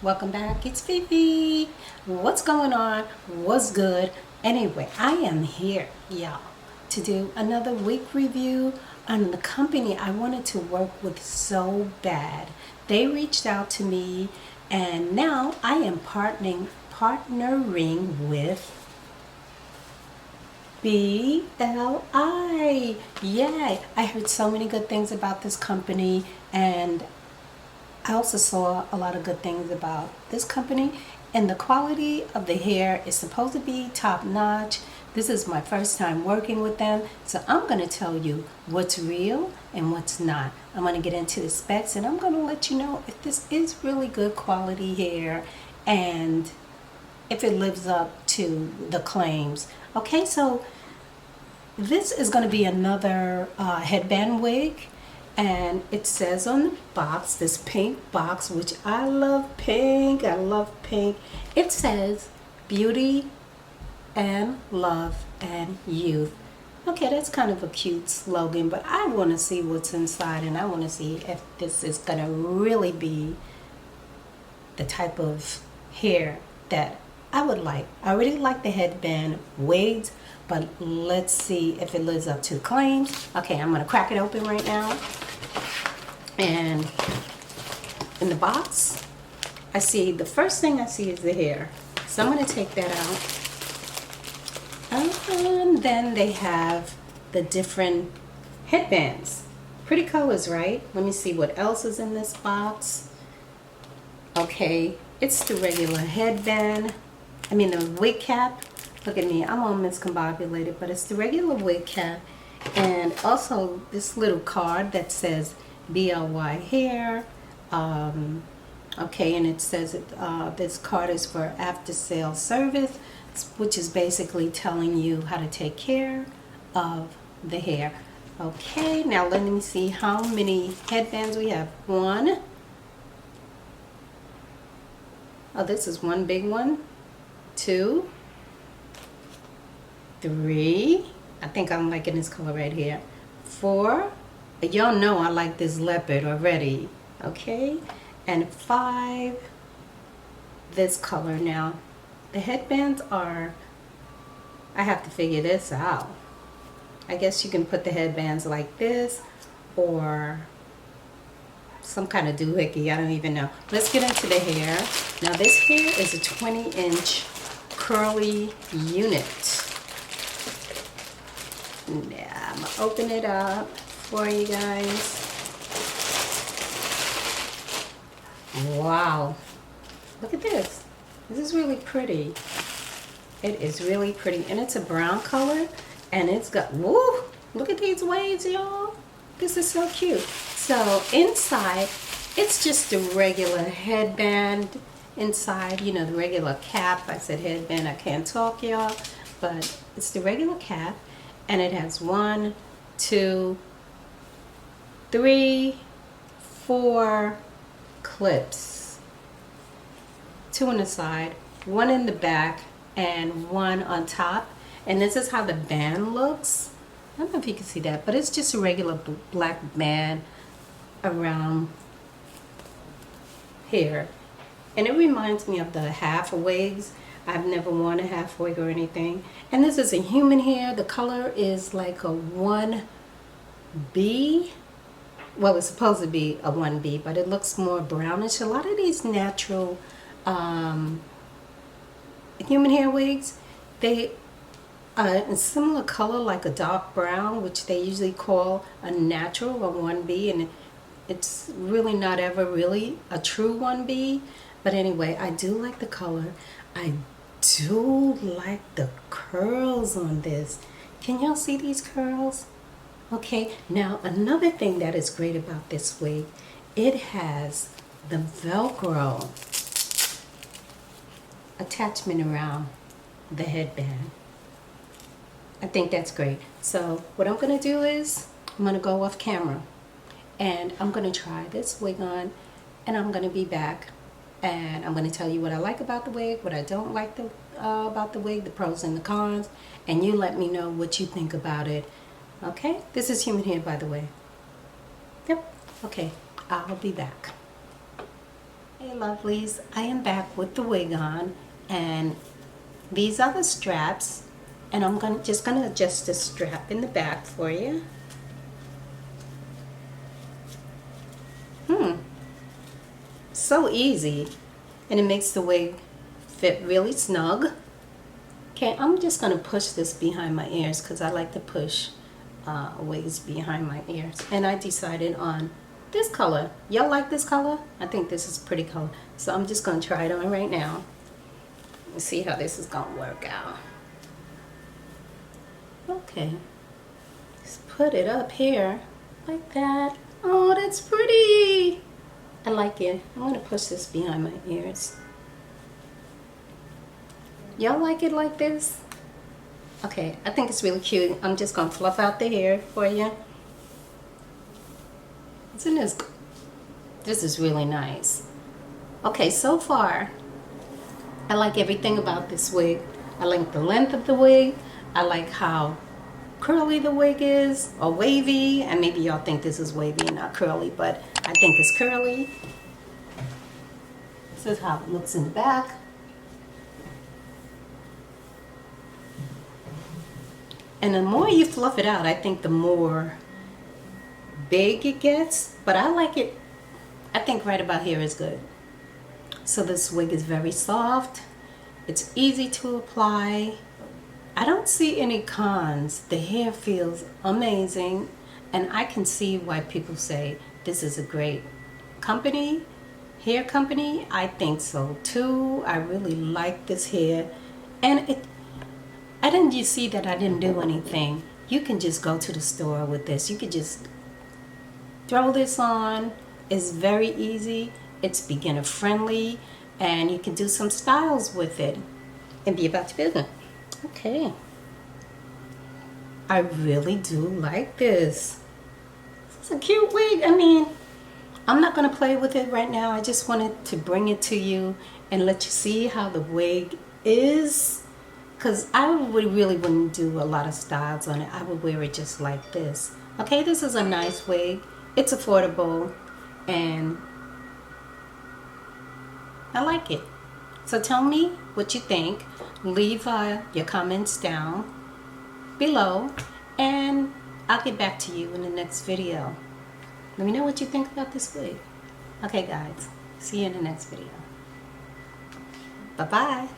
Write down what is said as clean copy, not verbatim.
Welcome back. It's Fifi. What's going on? What's good? Anyway, I am here, y'all, to do another week review on the company I wanted to work with so bad. They reached out to me, and now I am partnering with BLI. Yay! I heard so many good things about this company, and I also saw a lot of good things about this company, and the quality of the hair is supposed to be top notch. This is my first time working with them, so I'm going to tell you what's real and what's not. I'm going to get into the specs, and I'm going to let you know if this is really good quality hair and if it lives up to the claims. Okay, so this is going to be another headband wig, and it says on the box, this pink box, which I love pink, it says beauty and love and youth. Okay, that's kind of a cute slogan, but I want to see what's inside, and I want to see if this is going to really be the type of hair that I would like. I really like the headband wigs, but let's see if it lives up to the claims. Okay, I'm going to crack it open right now. And in the box, the first thing I see is the hair. So I'm going to take that out. And then they have the different headbands. Pretty colors, right? Let me see what else is in this box. Okay, it's the regular headband. The wig cap. Look at me, I'm all miscombobulated, but it's the regular wig cap. And also this little card that says BLY Hair. Okay, and it says this card is for after sale service, which is basically telling you how to take care of the hair. Okay, now let me see how many headbands we have. One. Oh, this is one big one. 2, 3. I think I'm liking this color right here. 4. Y'all know I like this leopard already. Okay, and 5. This color. Now the headbands are, I have to figure this out. I guess you can put the headbands like this or some kind of doohickey. I don't even know. Let's get into the hair. Now this hair is a 20-inch curly unit. Now I'm gonna open it up for you guys. Wow, look at this. This is really pretty. It is really pretty, and it's a brown color, and it's got, woo, look at these waves, y'all. This is so cute. So inside, it's just a regular headband inside, the regular cap. I said headband, I can't talk, y'all, but it's the regular cap, and it has 1, 2, 3, 4 clips. 2 on the side, 1 in the back, and 1 on top. And this is how the band looks. I don't know if you can see that, but it's just a regular black band around here. And it reminds me of the half wigs. I've never worn a half wig or anything. And this is a human hair. The color is like a 1B. Well, it's supposed to be a 1B, but it looks more brownish. A lot of these natural human hair wigs, they in similar color, like a dark brown, which they usually call a natural, a 1B, and it's really not ever really a true 1B. But anyway, I do like the color. I do like the curls on this. Can y'all see these curls? Okay, now another thing that is great about this wig, it has the Velcro attachment around the headband. I think that's great. So what I'm going to do is I'm going to go off camera, and I'm going to try this wig on, and I'm going to be back, and I'm going to tell you what I like about the wig, what I don't like about the wig, the pros and the cons, and you let me know what you think about it. Okay, this is human hair, by the way. Yep. Okay, I'll be back. Hey lovelies, I am back with the wig on, and these are the straps, and I'm just gonna adjust the strap in the back for you. So easy, and it makes the wig fit really snug. Okay, I'm just gonna push this behind my ears because I like to push wigs behind my ears, and I decided on this color. Y'all like this color? I think this is a pretty color. So I'm just gonna try it on right now and see how this is gonna work out. Okay, just put it up here like that. Oh, that's pretty. I like it. I'm gonna push this behind my ears. Y'all like it like this? Okay, I think it's really cute. I'm just gonna fluff out the hair for you. Isn't this? This is really nice. Okay, so far, I like everything about this wig. I like the length of the wig. I like how curly the wig is, or wavy. And maybe y'all think this is wavy and not curly, but I think it's curly. This is how it looks in the back. And the more you fluff it out, I think the more big it gets, but I like it. I think right about here is good. So this wig is very soft. It's easy to apply. I don't see any cons. The hair feels amazing, and I can see why people say this is a great company, hair company. I think so too. I really like this hair, and didn't you see that I didn't do anything? You can just go to the store with this. You could just throw this on. It's very easy. It's beginner friendly, and you can do some styles with it and be about your business. Okay. I really do like this. This is a cute wig. I mean, I'm not going to play with it right now. I just wanted to bring it to you and let you see how the wig is. Because I really wouldn't do a lot of styles on it. I would wear it just like this. Okay, this is a nice wig. It's affordable, and I like it. So tell me what you think. Leave your comments down below, and I'll get back to you in the next video. Let me know what you think about this wig. Okay guys, see you in the next video. Bye-bye.